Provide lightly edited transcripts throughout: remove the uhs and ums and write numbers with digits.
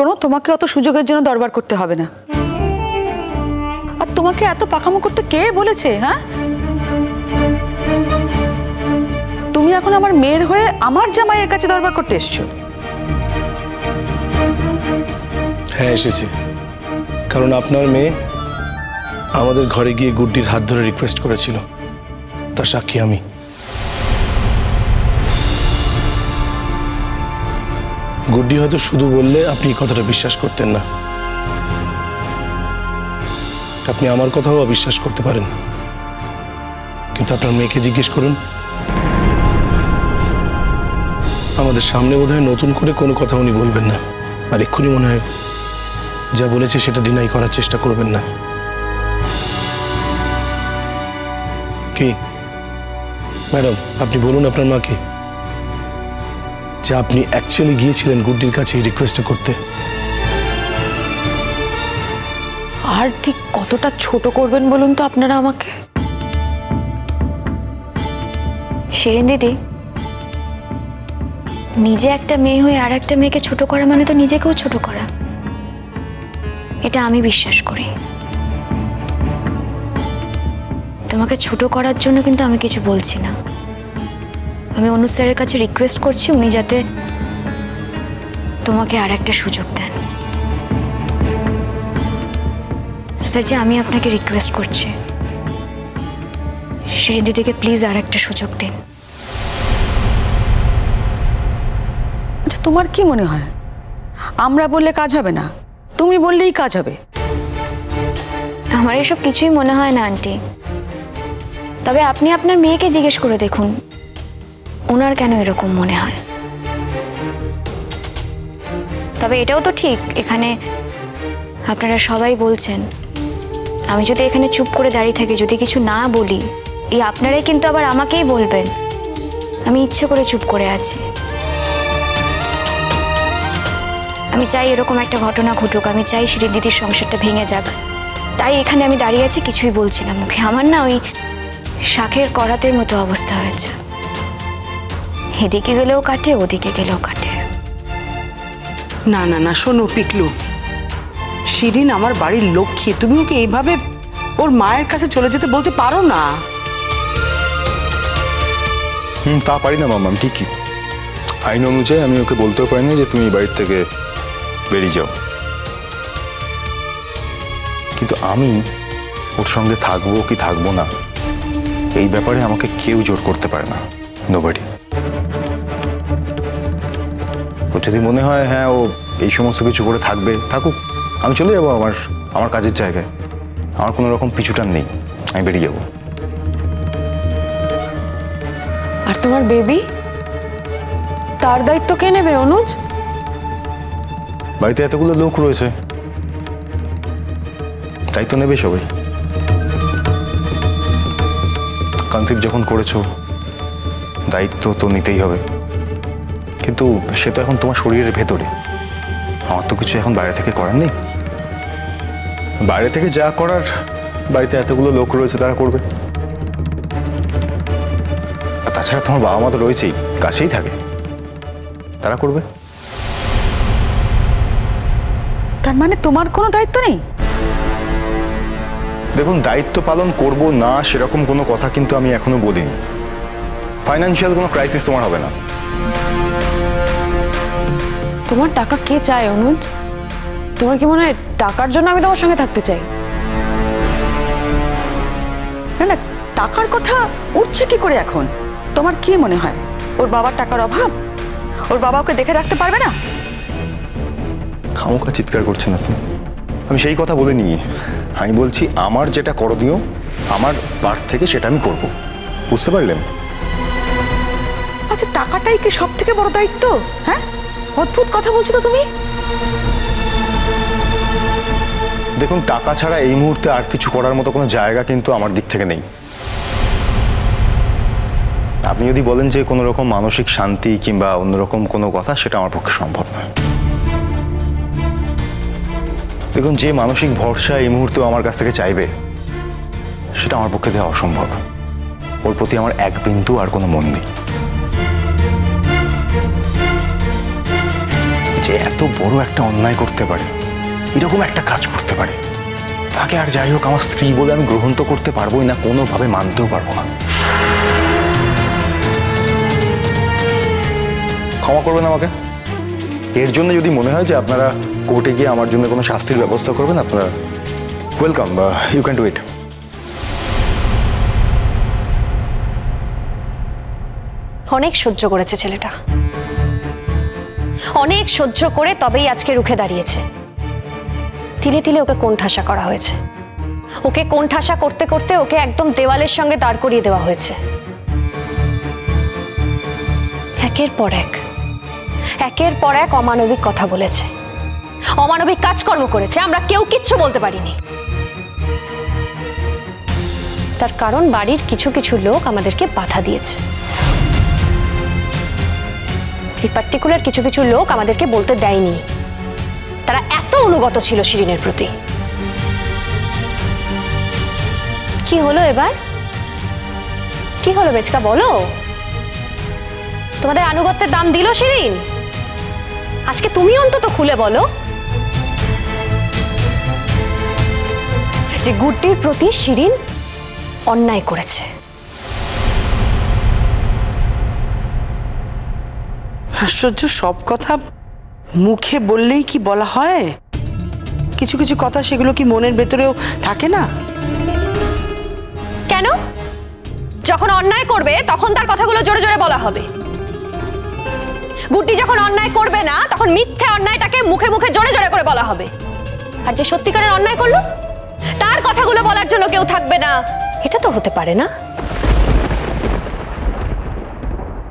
শোনো, তোমাকে অত সুযোগের জন্য দরবার করতে হবে না। আর তোমাকে এত পাকামো করতে কে বলেছে? হ্যাঁ, তুমি এখন আমার মেয়ের হয়ে আমার জামাইয়ের কাছে দরবার করতে এসছো? হ্যাঁ এসেছি, কারণ আপনার মেয়ে আমাদের ঘরে গিয়ে গুড্ডির হাত ধরে রিকোয়েস্ট করেছিল, তার সাক্ষী আমি। গুড্ডি হয়তো শুধু বললে আপনি এই কথাটা বিশ্বাস করতেন না, আপনি আমার কথাও অবিশ্বাস করতে পারেন, কিন্তু আপনার মেয়েকে জিজ্ঞেস করুন। আমাদের সামনে বোধহয় নতুন করে কোনো কথা উনি বলবেন না, আর এক্ষুনি মনে হয় যা বলেছে সেটা ডিনাই করার চেষ্টা করবেন না। কি ম্যাডাম, আপনি বলুন আপনার মাকে যে আপনি অ্যাকচুয়ালি গিয়েছিলেন গুড্ডির কাছে এই রিকোয়েস্টটা করতে। আর ঠিক কতটা ছোট করবেন বলুন তো আপনারা আমাকে? শিরিন দিদি, নিজে একটা মেয়ে হয়ে আর একটা মেয়েকে ছোট করা মানে তো নিজেকেও ছোট করা, এটা আমি বিশ্বাস করি। তোমাকে ছোট করার জন্য কিন্তু আমি কিছু বলছি না। আমি অনুজ স্যারের কাছে রিকোয়েস্ট করছি উনি যাতে তোমাকে আর একটা সুযোগ দেন। স্যার যে আমি আপনাকে রিকোয়েস্ট করছি, শিরিন দিদিকে প্লিজ আর একটা সুযোগ দিন। আচ্ছা, তোমার কি মনে হয় আমরা বললে কাজ হবে না, তুমি বললেই কাজ হবে? আমার এসব কিছুই মনে হয় না আন্টি, তবে আপনি আপনার মেয়েকে জিজ্ঞেস করে দেখুন ওনার কেন এরকম মনে হয়। তবে এটাও তো ঠিক, এখানে আপনারা সবাই বলছেন আমি যদি এখানে চুপ করে দাঁড়িয়ে থাকি, যদি কিছু না বলি, এই আপনারাই কিন্তু আবার আমাকেই বলবেন আমি ইচ্ছে করে চুপ করে আছি। আমি চাই এরকম একটা ঘটনা ঘটুক, আমি চাই শিরিন দিদির সংসারটা ভেঙে যাক, তাই এখানে আমি দাঁড়িয়ে আছি, কিছুই বলছি না মুখে। আমার না ওই শাকের করাতের মতো অবস্থা হয়েছে, এদিকে গেলেও কাটে ওদিকে গেলেও কাটে। না না না, শোনো পিকলু, শিরিন আমার বাড়ির লক্ষ্মী, তুমি ওকে এইভাবে ওর মায়ের কাছে চলে যেতে বলতে পারো না। তা পারি না মাম্মা, ঠিকই আইন অনুযায়ী আমি ওকে বলতেও পারি না যে তুমি এই বাড়ির থেকে বেরিয়ে যাও, কিন্তু আমি ওর সঙ্গে থাকবো কি থাকবো না এই ব্যাপারে আমাকে কেউ জোর করতে পারে না, নোবডি। ও যদি মনে হয় হ্যাঁ ও এই সমস্ত কিছু করে থাকবে, থাকুক, আমি চলে যাবো আমার কাজের জায়গায়, আমার কোনো রকম পিছুটান নেই, আমি বেরিয়ে যাবো। আর তোমার বেবি, তার দায়িত্ব কে নেবে অনুজ? বাড়িতে এতগুলো লোক রয়েছে, দায়িত্ব নেবে সবাই। কনসিভ যখন করেছো দায়িত্ব তো নিতেই হবে, কিন্তু সে তো এখন তোমার শরীরের ভেতরে, আমার তো কিছু এখন বাইরে থেকে করার নেই। বাইরে থেকে যা করার বাড়িতে এতগুলো লোক রয়েছে তারা করবে, আর তাছাড়া তোমার বাবা মা তো রয়েছেই, কাছেই থাকে, তারা করবে। তার মানে তোমার কোনো দায়িত্ব নেই? দেখুন, দায়িত্ব পালন করব না সেরকম কোনো কথা কিন্তু আমি এখনো বলিনি। ফাইন্যান্সিয়াল কোনো ক্রাইসিস তোমার হবে না। তোমার টাকা কে চায় অনুজ? তোমার কি মনে হয় টাকার জন্য আমি তোমার সঙ্গে থাকতে চাই? না না, টাকার কথা উঠছে কি করে এখন? তোমার কি মনে হয় ওর বাবার টাকার অভাব? ওর বাবা ওকে দেখে রাখতে পারবে না? খামোখা চিৎকার করছেন আপনি, আমি সেই কথা বলিনি। আমি বলছি আমার যেটা করণীয় আমার পার্ট থেকে সেটা আমি করব, বুঝতে পারলেন? আচ্ছা, টাকাটাই কি সব থেকে বড় দায়িত্ব? হ্যাঁ, অদ্ভুত কথা বলছো তো তুমি। দেখুন, টাকা ছাড়া এই মুহূর্তে আর কিছু করার মতো কোনো জায়গা কিন্তু আমার দিক থেকে নেই। আপনি যদি বলেন যে কোনো রকম মানসিক শান্তি কিংবা অন্যরকম কোনো কথা, সেটা আমার পক্ষে সম্ভব নয়। দেখুন, যে মানসিক ভরসা এই মুহূর্তে আমার কাছ থেকে চাইবে সেটা আমার পক্ষে দেওয়া অসম্ভব। ওর প্রতি আমার এক বিন্দু আর কোনো মন নেই। যে এত বড় একটা অন্যায় করতে পারে, এরকম একটা কাজ করতে পারে, তাকে আর যাই হোক আমার স্ত্রী বলে আমি গ্রহণ তো করতে পারবোই না, কোনোভাবে মানতেও পারবো না। ক্ষমা করবেন আমাকে। এর জন্য যদি মনে হয় যে আপনারা কোর্টে গিয়ে আমার জন্য কোনো শাস্তির ব্যবস্থা করবেন, আপনারা welcome, you can do it. অনেক সহ্য করেছে ছেলেটা, অনেক সহ্য করে তবেই আজকে রুখে দাঁড়িয়েছে। তিলে তিলে ওকে কোণঠাসা করা হয়েছে, ওকে কোণঠাসা করতে করতে ওকে একদম দেওয়ালের সঙ্গে দাঁড় করিয়ে দেওয়া হয়েছে। একের পর এক অমানবিক কথা বলেছে, অমানবিক কাজকর্ম করেছে, আমরা কেউ কিচ্ছু বলতে পারিনি। তার কারণ বাড়ির কিছু কিছু লোক আমাদেরকে বাধা দিয়েছে। এই পার্টিকুলার কিছু কিছু লোক আমাদেরকে বলতে দেয়নি, তারা এত অনুগত ছিল শিরিনের প্রতি। কি হলো এবার? কি হলো বেচকা, বলো? তোমাদের আনুগত্যের দাম দিল শিরিন? আজকে তুমি অন্তত খুলে বলো যে গুড্ডির প্রতি শিরিন অন্যায় করেছে। আশ্চর্য, সব কথা মুখে বললেই কি বলা হয়? কিছু কিছু কথা সেগুলো কি মনের ভেতরেও থাকে না? কেন? যখন অন্যায় করবে তখন তার কথাগুলো জোরে জোরে বলা হবে। গুড্ডি যখন অন্যায় করবে না তখন মিথ্যে অন্যায়টাকে মুখে মুখে জোরে জোরে করে বলা হবে। আর যে সত্যিকারের অন্যায় করলো তার কথাগুলো বলার জন্য কেউ থাকবে না, এটা তো হতে পারে না।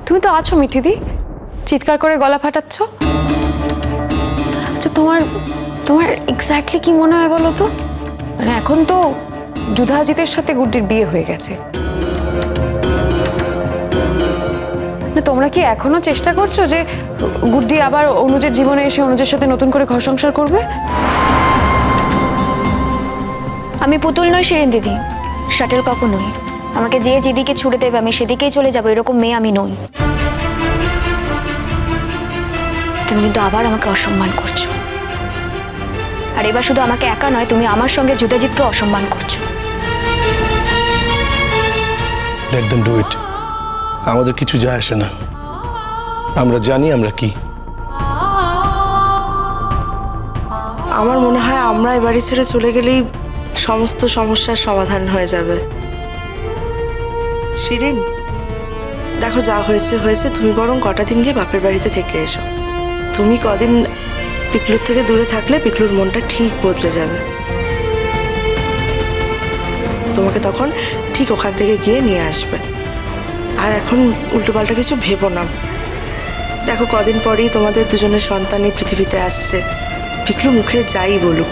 তুমি তো আছো মিঠিদি, চিৎকার করে গলা ফাটাচ্ছ। আচ্ছা, তোমার এক্স্যাক্টলি কি মনে হয় বলো তো? মানে এখন তো যুধাজিতের সাথে গুড্ডির বিয়ে হয়ে গেছে, তোমরা কি এখনো চেষ্টা করছো যে গুড্ডি আবার অনুজের জীবনে এসে অনুজের সাথে নতুন করে ঘর সংসার করবে? আমি পুতুল নই শিরিন দিদি, শাটেল কখনো নই। আমাকে যে যেদিকে ছুড়ে দেবে আমি সেদিকেই চলে যাবো, এরকম মেয়ে আমি নই। তুমি কিন্তু আবার আমাকে অসম্মান করছো, আর এবার শুধু আমাকে একা নয়, তুমি আমার সঙ্গে যুধাজিৎকে অসম্মান করছো। Let them do it. আমাদের কিছু যায় আসে না, আমরা জানি আমরা কি। আমার মনে হয় আমরা এই বাড়ি ছেড়ে চলে গেলেই সমস্ত সমস্যার সমাধান হয়ে যাবে। শিরিন, দেখো যা হয়েছে হয়েছে, তুমি বরং কটা দিন গিয়ে বাপের বাড়িতে থেকে এসো। তুমি কদিন পিকলুর থেকে দূরে থাকলে পিকলুর মনটা ঠিক বদলে যাবে। তোমাকে তখন ঠিক ওখান থেকে গিয়ে নিয়ে আসবে। আর এখন উল্টোপাল্টা কিছু ভেবো না। দেখো কদিন পরেই তোমাদের দুজনের সন্তানই পৃথিবীতে আসছে। পিকলু মুখে যাই বলুক,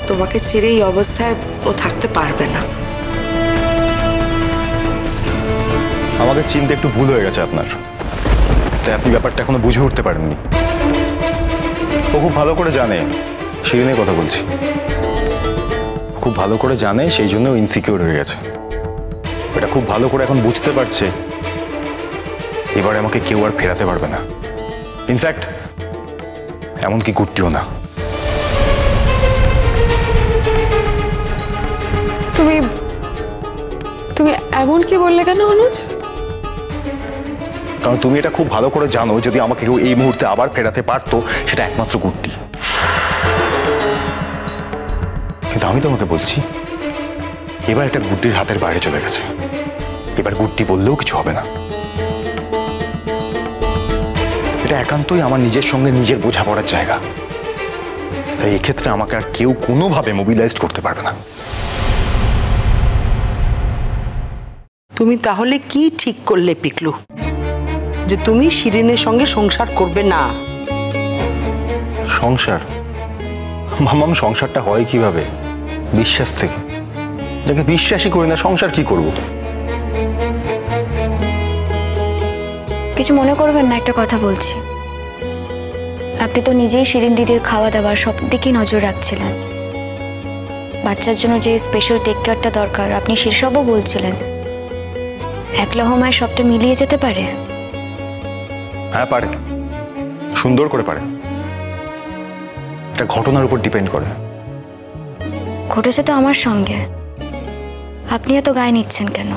তোমাকে ছেড়ে এই অবস্থায় ও থাকতে পারবে না। আমাকে চিনতে একটু ভুল হয়ে গেছে আপনার, তাই আপনি ব্যাপারটা এখনো বুঝে উঠতে পারেননি। ও খুব ভালো করে জানে শিরিনের কথা বলছি, খুব ভালো করে জানে, সেই জন্য ইনসিকিউর হয়ে গেছে। এটা খুব ভালো করে এখন বুঝতে পারছে এবারে আমাকে কেউ আর ফেরাতে পারবে না, ইনফ্যাক্ট এমনকি গুড্ডিও না। তুমি এমন কি বললে কেন অনুজ? কারণ তুমি এটা খুব ভালো করে জানো, যদি আমাকে কেউ এই মুহূর্তে আবার ফেরাতে পারতো সেটা একমাত্র গুড্ডি। কিন্তু আমি তোমাকে বলছি এবার এটা গুড্ডির হাতের বাইরে চলে গেছে, এবার গুড্ডি বললেও কিছু হবে না। এটা একান্তই আমার নিজের সঙ্গে নিজের বোঝাপড়ার জায়গা, তাই এক্ষেত্রে আমাকে আর কেউ কোনোভাবে মোবিলাইজড করতে পারবে না। তুমি তাহলে কি ঠিক করলে পিকলু, যে তুমি শিরিনের সঙ্গে সংসার করবে না? সংসার? মামাম, সংসারটা হয় কিভাবে? বিশ্বাস থেকে। যাকে বিশ্বাসই করি না সংসার কি করব? কিছু মনে করবেন না, একটা কথা বলছি। আপনি তো নিজেই শিরিন দিদির খাওয়া দাওয়া সব দিকেই নজর রাখছিলেন। বাচ্চার জন্য যে স্পেশাল টেক কেয়ারটা দরকার আপনি সেসবও বলছিলেন। একলা হোমায় সবটা মিলিয়ে যেতে পারে? হ্যাঁ পারে, সুন্দর করে পারে। এটা ঘটনার উপর ডিপেন্ড করে। ঘটেছে তো আমার সঙ্গে, আপনি এত গায়ে নিচ্ছেন কেন?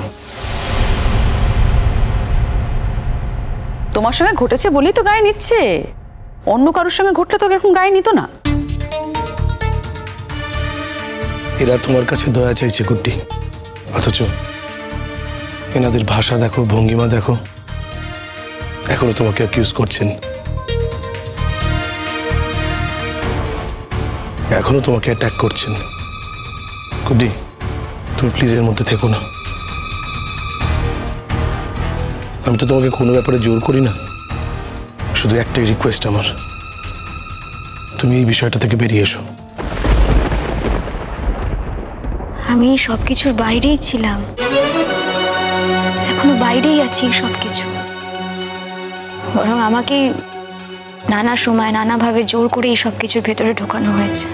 তোমার সঙ্গে ঘটেছে বলেই তো গায়ে নিচ্ছে, অন্য কারোর সঙ্গে ঘটলে তো এরকম গায়ে নিত না। এরা তোমার কাছে দয়া চাইছে গুড্ডি, অথচ এনাদের ভাষা দেখো, ভঙ্গিমা দেখো, এখনো তোমাকে অ্যাকিউজ করছেন, এখনো তোমাকে অ্যাটাক করছেন। গুড্ডি, তুমি প্লিজ এর মধ্যে থেকো না। আমি তো তোমাকে কোনো ব্যাপারে জোর করি না, শুধু একটাই রিকোয়েস্ট আমার, তুমি এই বিষয়টা থেকে বেরিয়ে এসো। আমি সব কিছুর বাইরেই ছিলাম, এখনো বাইরেই আছি সব কিছু। বরং আমাকে নানা সময় নানাভাবে জোর করে এই সব কিছুর ভেতরে ঢোকানো হয়েছে।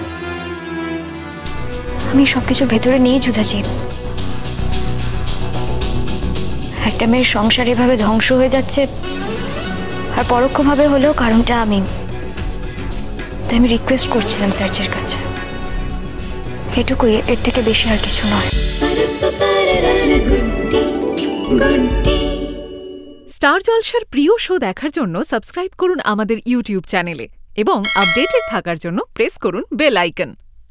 আমি সব কিছুর ভেতরে নিয়ে জুঝেছি। একটা মেয়ের সংসার এভাবে ধ্বংস হয়ে যাচ্ছে, আর পরোক্ষভাবে হলেও কারণটা আমি। তাই আমি রিকোয়েস্ট করছিলাম স্যারের কাছে, এটুকুই, এর থেকে বেশি আর কিছু নয়। স্টার জলসার প্রিয় শো দেখার জন্য সাবস্ক্রাইব করুন আমাদের ইউটিউব চ্যানেলে এবং আপডেটেড থাকার জন্য প্রেস করুন বেল আইকন।